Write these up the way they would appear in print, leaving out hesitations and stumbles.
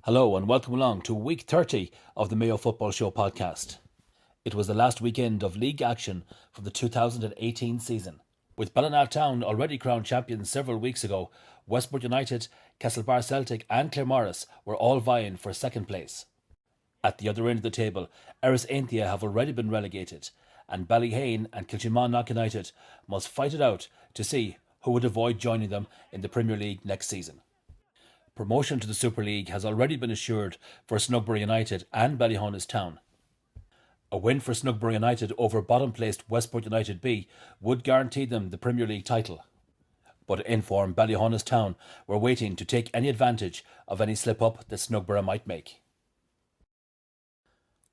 Hello and welcome along to week 30 of the Mayo Football Show podcast. It was the last weekend of league action from the 2018 season. With Ballina Town already crowned champions several weeks ago, Westport United, Castlebar Celtic and Claremorris were all vying for second place. At the other end of the table, Erris Ainthia have already been relegated, and Ballyheane and Kiltimagh Knock Utd must fight it out to see who would avoid joining them in the Premier League next season. Promotion to the Super League has already been assured for Snugboro Utd and Ballyhonus Town. A win for Snugboro Utd over bottom-placed Westport United B would guarantee them the Premier League title. But in-form Ballyhonus Town were waiting to take any advantage of any slip-up that Snugboro might make.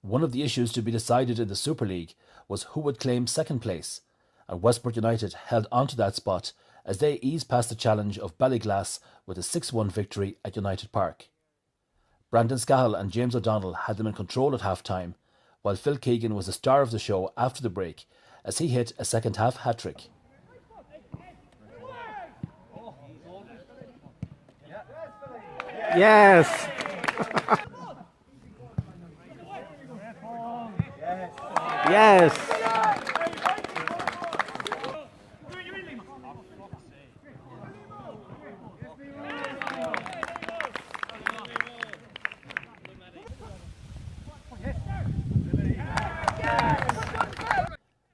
One of the issues to be decided in the Super League was who would claim second place, and Westport United held on to that spot as they eased past the challenge of Ballyglass with a 6-1 victory at United Park. Brandon Scahill and James O'Donnell had them in control at half-time, while Phil Keegan was the star of the show after the break as he hit a second-half hat-trick. Yes! Yes!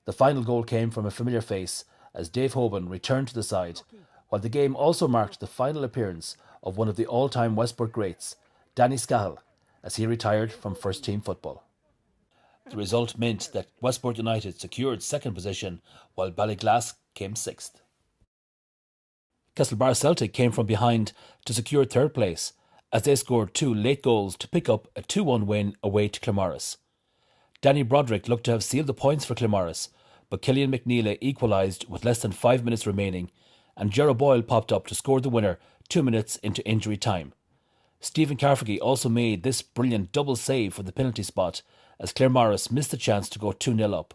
The final goal came from a familiar face as Dave Hoban returned to the side, while the game also marked the final appearance of one of the all-time Westport greats, Danny Scahill, as he retired from first-team football. The result meant that Westport United secured second position, while Ballyglass came sixth. Castlebar Celtic came from behind to secure third place, as they scored two late goals to pick up a 2-1 win away to Claremorris. Danny Broderick looked to have sealed the points for Claremorris, but Killian McNeely equalised with less than 5 minutes remaining, and Gerard Boyle popped up to score the winner 2 minutes into injury time. Stephen Carfaghy also made this brilliant double save from the penalty spot as Claremorris missed the chance to go 2-0 up.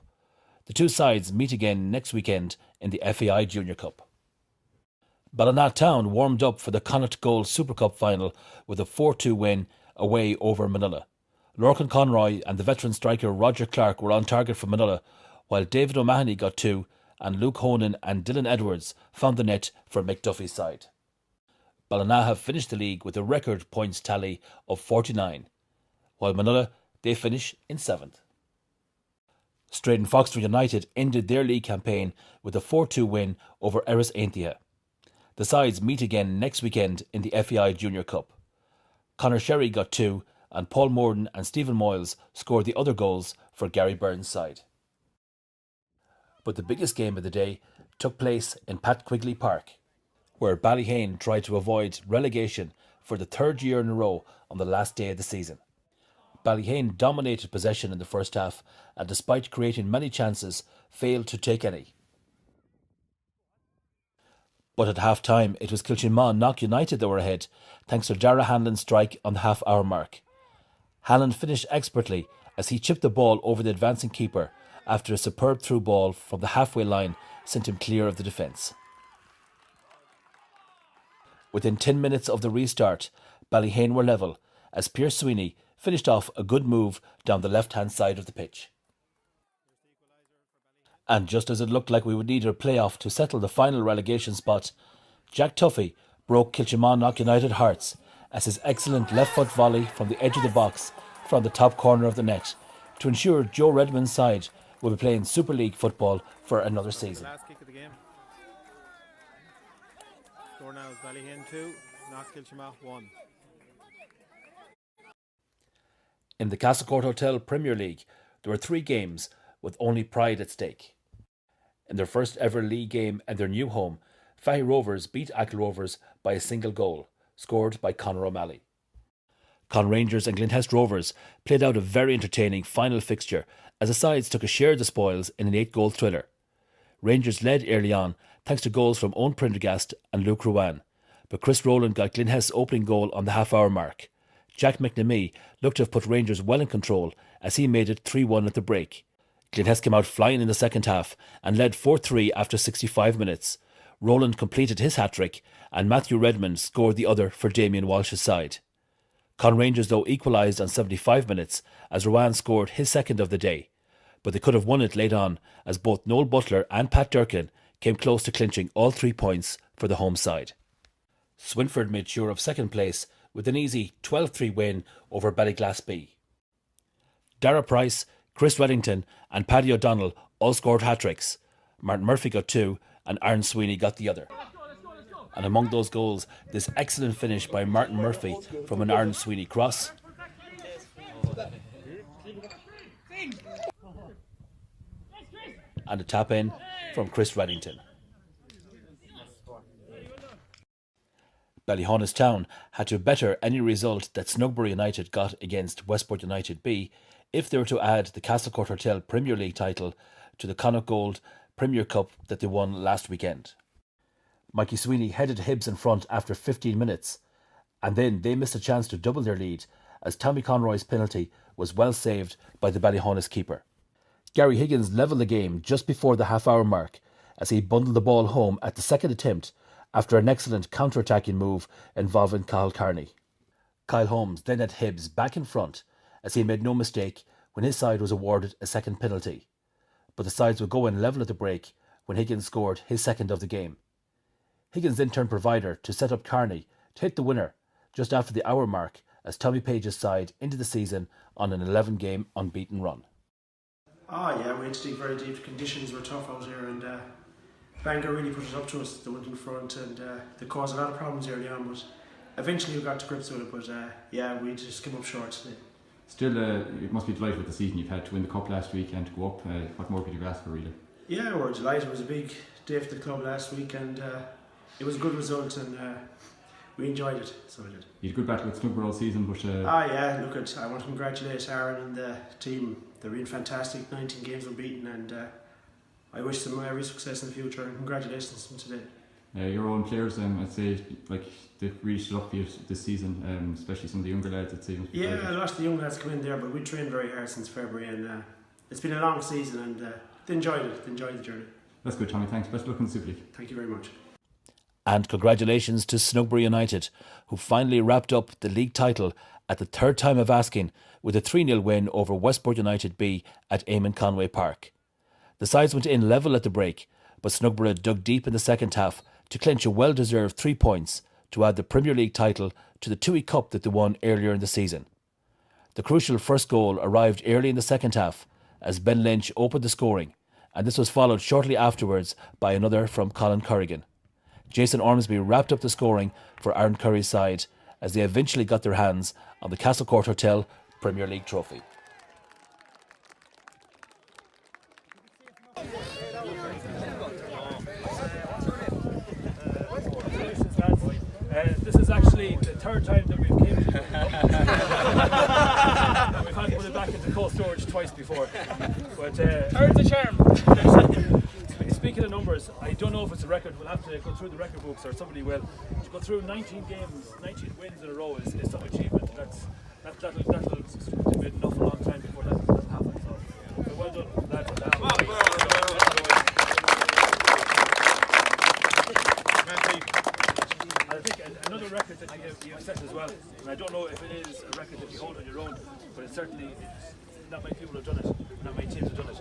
The two sides meet again next weekend in the FAI Junior Cup. Ballina Town warmed up for the Connacht Gold Super Cup final with a 4-2 win away over Manila. Lorcan Conroy and the veteran striker Roger Clark were on target for Manila, while David O'Mahony got two and Luke Honan and Dylan Edwards found the net for McDuffie's side. Ballina have finished the league with a record points tally of 49, while Manila, they finish in 7th. Straden Foxford United ended their league campaign with a 4-2 win over Erris Ainthia. The sides meet again next weekend in the FAI Junior Cup. Conor Sherry got two, and Paul Morden and Stephen Moyles scored the other goals for Gary Byrne's side. But the biggest game of the day took place in Pat Quigley Park, where Ballyheane tried to avoid relegation for the third year in a row on the last day of the season. Ballyheane dominated possession in the first half and, despite creating many chances, failed to take any. But at half-time, it was Kiltimagh Knock Utd that were ahead, thanks to Dara Hanlon's strike on the half-hour mark. Hanlon finished expertly as he chipped the ball over the advancing keeper after a superb through ball from the halfway line sent him clear of the defence. Within 10 minutes of the restart, Ballyheane were level as Pierce Sweeney finished off a good move down the left-hand side of the pitch. And just as it looked like we would need a playoff to settle the final relegation spot, Jack Tuffy broke Kiltimagh Knock Utd hearts as his excellent left-foot volley from the edge of the box from the top corner of the net to ensure Joe Redmond's side will be playing Super League football for another season. Last kick of the game. Score now is Ballyheane 2, Knock Kiltimagh 1. In the Castlecourt Hotel Premier League, there were 3 games with only pride at stake. In their first ever league game and their new home, Fahy Rovers beat Achill Rovers by a single goal, scored by Conor O'Malley. Con Rangers and Glenhest Rovers played out a very entertaining final fixture as the sides took a share of the spoils in an 8-goal thriller. Rangers led early on thanks to goals from Owen Prendergast and Luke Ruan, but Chris Rowland got Glenhest's opening goal on the half-hour mark. Jack McNamee looked to have put Rangers well in control as he made it 3-1 at the break. Glenhest came out flying in the second half and led 4-3 after 65 minutes. Rowland completed his hat-trick and Matthew Redmond scored the other for Damien Walsh's side. Con Rangers though equalised on 75 minutes as Rowan scored his second of the day, but they could have won it late on as both Noel Butler and Pat Durkin came close to clinching all 3 points for the home side. Swinford made sure of second place with an easy 12-3 win over Ballyglass B. Dara Price, Chris Reddington and Paddy O'Donnell all scored hat-tricks. Martin Murphy got 2 and Aaron Sweeney got the other. And among those goals, this excellent finish by Martin Murphy from an Aaron Sweeney cross. And a tap in from Chris Reddington. Ballyhaunis Town had to better any result that Snugboro United got against Westport United B if they were to add the Castlecourt Hotel Premier League title to the Connacht Gold Premier Cup that they won last weekend. Mikey Sweeney headed Hibs in front after 15 minutes, and then they missed a chance to double their lead as Tommy Conroy's penalty was well saved by the Ballyhaunis keeper. Gary Higgins levelled the game just before the half-hour mark as he bundled the ball home at the second attempt after an excellent counter-attacking move involving Cathal Carney. Kyle Holmes then had Hibs back in front as he made no mistake when his side was awarded a second penalty, but the sides would go in level at the break when Higgins scored his second of the game. Higgins then turned provider to set up Carney to hit the winner just after the hour mark as Tommy Page's side into the season on an 11-game unbeaten run. Oh yeah, we had to dig very deep. Conditions were tough out here, and Bangor really put it up to us. They went in front and they caused a lot of problems early on, but eventually we got to grips with it. But yeah, we just came up short today. Still, it must be delighted with the season you've had to win the cup last week and to go up. What more could you ask for, really? Yeah, we're delighted. It was a big day for the club last week, and it was a good result, and we enjoyed it. So we did. You had a good battle with Snugboro all season, but yeah, look at. I want to congratulate Aaron and the team. They're really fantastic. 19 games unbeaten, and I wish them every success in the future. And congratulations to them today. Your own players, I'd say, like they've really stood up for you this season, especially some of the younger lads. I'd say. Yeah, a lot of the young lads come in there, but we trained very hard since February, and it's been a long season, and they enjoyed it. They enjoyed the journey. That's good, Tommy. Thanks. Best of luck in the Super League. Thank you very much. And congratulations to Snugboro United, who finally wrapped up the league title at the third time of asking with a 3-0 win over Westport United B at Eamon Conway Park. The sides went in level at the break, but Snugboro dug deep in the second half to clinch a well-deserved 3 points to add the Premier League title to the Tui Cup that they won earlier in the season. The crucial first goal arrived early in the second half as Ben Lynch opened the scoring, and this was followed shortly afterwards by another from Colin Corrigan. Jason Ormsby wrapped up the scoring for Aaron Curry's side as they eventually got their hands on the Castlecourt Hotel Premier League trophy. This is actually the third time that we've came to we've had to put it back into cold storage twice before. But third's the charm. Speaking of numbers, I don't know if it's a record. We'll have to go through the record books, or somebody will. To go through 19 games, 19 wins in a row is some achievement. That'll be enough a long time before that happens. So well done, lads. I think another record that you have set as well, and I don't know if it is a record that you hold on your own, but it's certainly not many people have done it, not many teams have done it.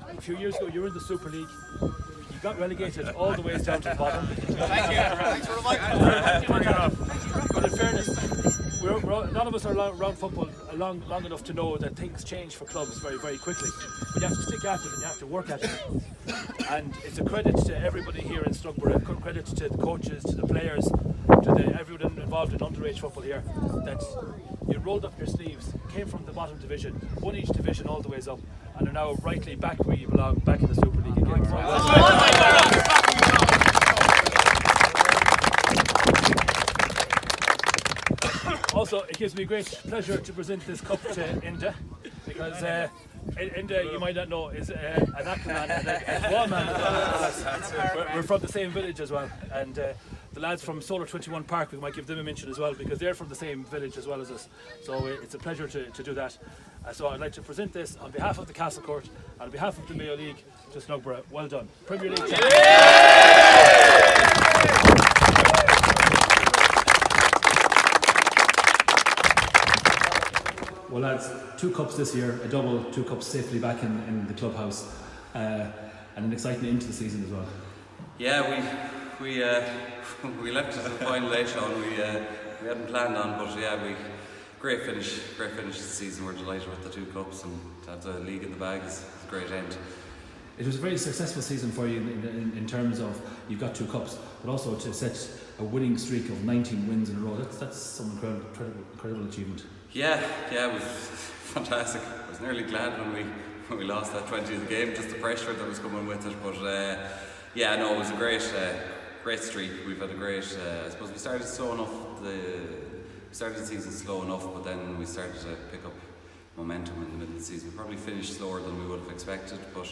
A few years ago you were in the Super League, you got relegated all the way down to the bottom. Thank you. Thanks for the But in fairness, none of us are around football long enough to know that things change for clubs very, very quickly. But you have to stick at it and you have to work at it. And it's a credit to everybody here in Snugboro, a credit to the coaches, to the players, to everyone involved in underage football here, that you rolled up your sleeves, came from the bottom division, won each division all the ways up, and are now rightly back where you belong, back in the Super League again. Also, it gives me great pleasure to present this cup to Inda, because Inda, you might not know, is an Ackleman and a Wallman. We're from the same village as well, and the lads from Solar 21 Park, we might give them a mention as well, because they're from the same village as well as us. So it's a pleasure to do that. So I'd like to present this on behalf of the Castlecourt and on behalf of the Mayo League to Snugboro. Well done. Premier League champion. Well, lads, 2 cups this year, a double, 2 cups safely back in the clubhouse, and an exciting end to the season as well. Yeah, we left it to the final late on. We hadn't planned on, but yeah, great finish to the season. We're delighted with the 2 cups, and to have the league in the bag is a great end. It was a very successful season for you in terms of you've got 2 cups, but also to set a winning streak of 19 wins in a row. That's some incredible achievement. Yeah, it was fantastic. I was nearly glad when we lost that 20th game, just the pressure that was coming with it. But it was a great streak. We've had a great. I suppose we started slow enough. We started the season slow enough, but then we started to pick up momentum in the middle of the season. We probably finished slower than we would have expected, but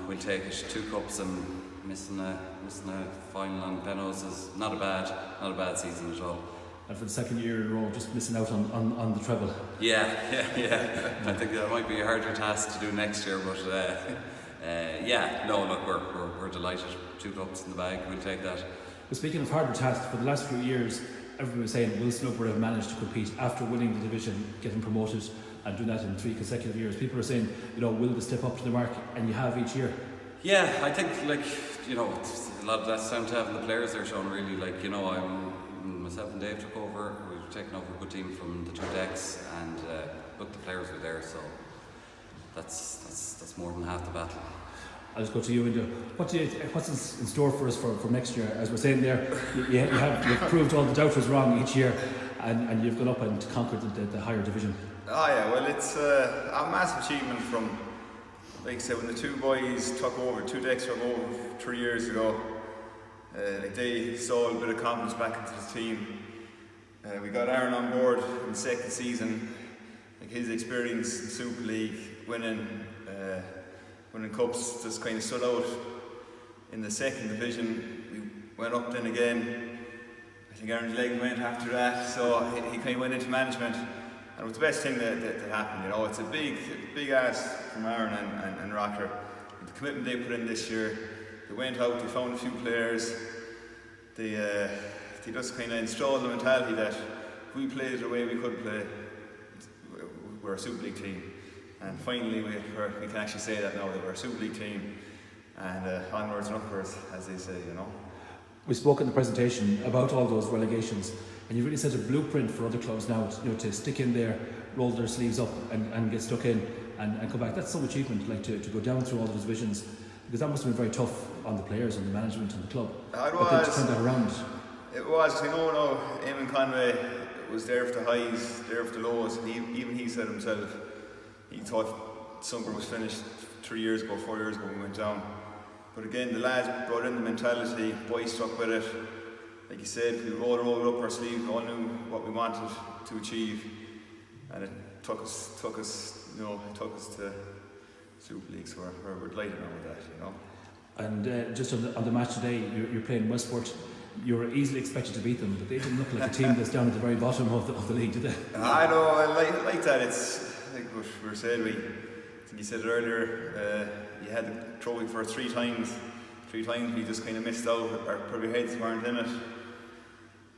we'll take it. 2 cups and missing a final on Penos is not a bad season at all. And for the second year in a row, just missing out on the treble. Yeah. I think that might be a harder task to do next year, but we're delighted. 2 cups in the bag, we'll take that. But speaking of harder tasks, for the last few years, everyone was saying, will Snugboro have managed to compete after winning the division, getting promoted, and doing that in 3 consecutive years? People are saying, will they step up to the mark? And you have each year. Yeah, I think a lot of that's down to having the players there, Sean. Really, myself and Dave took over. We've taken over a good team from the 2 decks, and the players were there, so that's more than half the battle. I'll just go to you, India. What's in store for us for next year? As we're saying there, you've proved all the doubters wrong each year, and you've gone up and conquered the higher division. Oh yeah, well it's a massive achievement from, like I said, when the 2 boys took over, 2 decks took over 3 years ago. They saw a bit of confidence back into the team. We got Aaron on board in the 2nd season. His experience in Super League, winning cups, just kind of stood out in the 2nd division. We went up then again. I think Aaron's leg went after that, so he kind of went into management. And it was the best thing that happened. It's a big ask from Aaron and Rocker. The commitment they put in this year. They went out, they found a few players, they just kind of installed the mentality that if we played the way we could play, we're a Super League team. And finally we can actually say that now, that we're a Super League team, and onwards and upwards, as they say, We spoke in the presentation about all those relegations, and you've really set a blueprint for other clubs now to stick in there, roll their sleeves up and get stuck in and come back. That's some achievement, to go down through all the divisions. Because that must have been very tough on the players, on the management, and the club. It but then to turn that around. It was. Eamon Conway was there for the highs, there for the lows. Even he said himself, he thought Snugboro was finished 4 years ago when we went down. But again, the lads brought in the mentality, boys stuck with it. Like you said, we all rolled up our sleeves, we all knew what we wanted to achieve. And it took us to Super League, so we're delighted now with that, And just on the match today, you're playing Westport. You were easily expected to beat them, but they didn't look like a team that's down at the very bottom of the league, did they? I know, I like that. It's like what we were saying. I think you said it earlier. You had the trophy for 3 times. 3 times we just kind of missed out. Our probably heads weren't in it.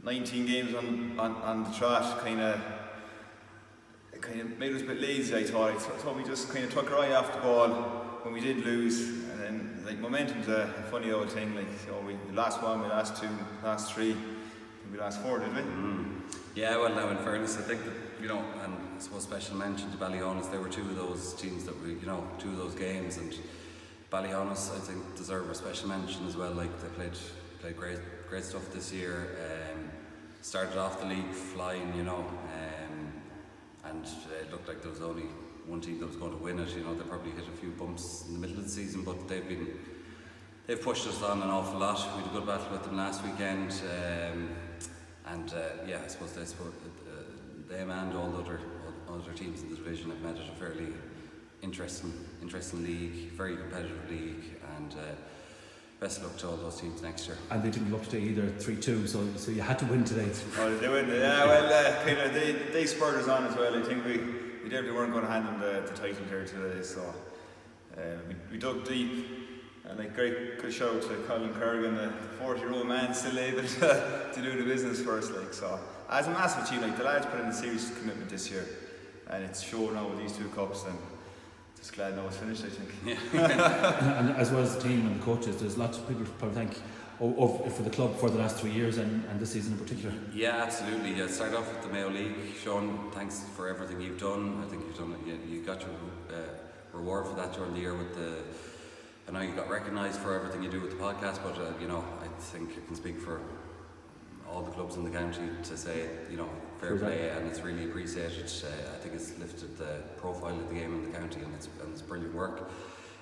19 games on the trot, kind of made us a bit lazy, I thought we just kind of took our eye off the ball when we did lose. And then, momentum's a funny old thing. We lost 1, we lost 2, lost 3, we lost 4, did we? Yeah, well, now in fairness, I think that, and I suppose special mention to Ballyhonas, they were 2 of those teams that 2 of those games, and Ballyhonas, I think, deserve a special mention as well. They played great stuff this year. Started off the league flying, and it looked like there was only one team that was going to win it. They probably hit a few bumps in the middle of the season, but they've pushed us on an awful lot. We had a good battle with them last weekend, I suppose them and all the other teams in the division have made it a fairly interesting league, very competitive league, and best of luck to all those teams next year. And they didn't look today either, 3-2, so you had to win today. Oh, they win. Yeah, well, they spurred us on as well. I think we definitely weren't going to hand them the title here today, so we dug deep. And great good shout out to Colin Kerrigan, the 40-year-old man still able to do the business for us. So as a massive achievement, the lads put in a serious commitment this year. and it's shown now with these 2 cups, and just glad now it's finished, I think. And as well as the team and the coaches, there's lots of people to probably thank for the club for the last 3 years and this season in particular. Yeah, absolutely. Yeah, start off with the Mayo League. Sean, thanks for everything you've done. I think you've done it. You got your reward for that during the year with the. I know you got recognised for everything you do with the podcast, but you know, I think I can speak for all the clubs in the county to say, you know, fair play, and it's really appreciated. I think it's lifted the profile of the game in the county, and it's brilliant work.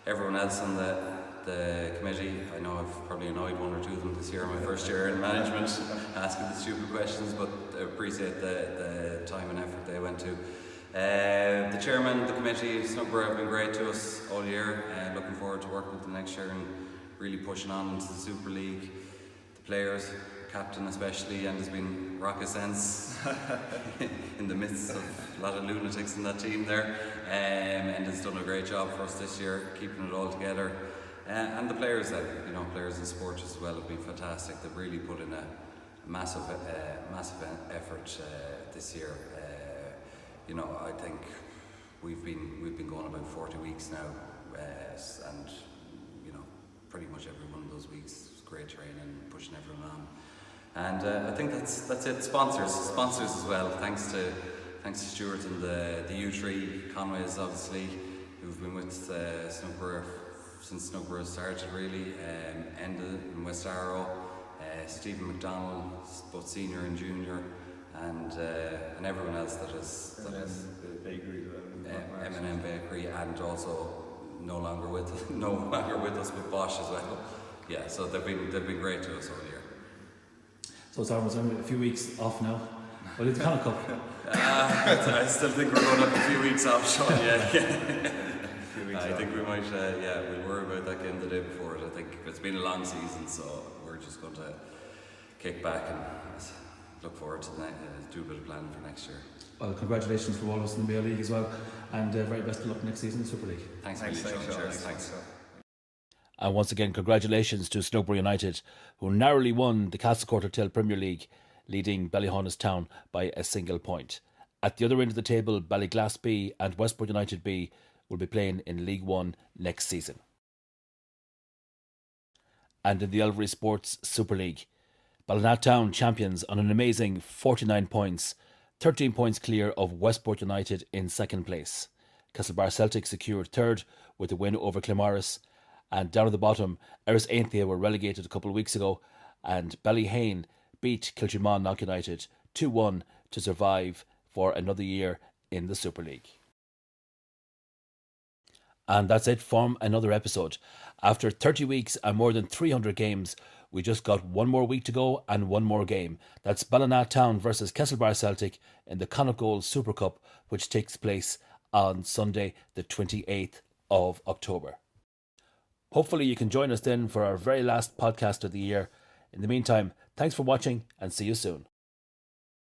Everyone else on the committee, I know I've probably annoyed 1 or 2 of them this year, my first year in management, asking the stupid questions, but I appreciate the time and effort they went to. The chairman, the committee, Snugboro have been great to us all year, looking forward to working with them next year and really pushing on into the Super League. The players, captain especially, and has been rocket sense in the midst of a lot of lunatics in that team there, and has done a great job for us this year, keeping it all together. And the players, players in sport as well, have been fantastic. They've really put in a massive effort this year. I think we've been going about 40 weeks now, and pretty much every one of those weeks is great training, pushing everyone on. And I think that's it. Sponsors as well. Thanks to Stuart and the U3 Conways, obviously, who've been with Snugboro since Snugboro started, really. Enda in West Arrow, Stephen McDonald, both senior and junior, and everyone else that is the bakery, M&M Bakery, and also no longer with us, but Bosch as well. Yeah, so they've been great to us all year. So it's almost a few weeks off now. Well, it's the Connacht Cup. I still think we're going up a few weeks off, Sean. Yeah. I think we might. We'll worry about that game the day before it. I think it's been a long season, so we're just going to kick back and look forward to do a bit of planning for next year. Well, congratulations for all of us in the Mayo League as well, and very best of luck next season in the Super League. Thanks, Sean. Thanks. And once again, congratulations to Snugboro United, who narrowly won the Castlecourt Hotel Premier League, leading Ballyhaunis Town by a single point. At the other end of the table, Ballyglass B and Westport United B will be playing in League One next season. And in the Elvery Sports Super League, Ballina Town champions on an amazing 49 points, 13 points clear of Westport United in second place. Castlebar Celtic secured third with a win over Claremorris, and down at the bottom, Erris Ainthia were relegated a couple of weeks ago, and Ballyheane beat Kiltimagh Knock Utd 2-1 to survive for another year in the Super League. And that's it from another episode. After 30 weeks and more than 300 games, we just got one more week to go and one more game. That's Ballina Town versus Castlebar Celtic in the Connacht Gold Super Cup, which takes place on Sunday the 28th of October. Hopefully you can join us then for our very last podcast of the year. In the meantime, thanks for watching and see you soon.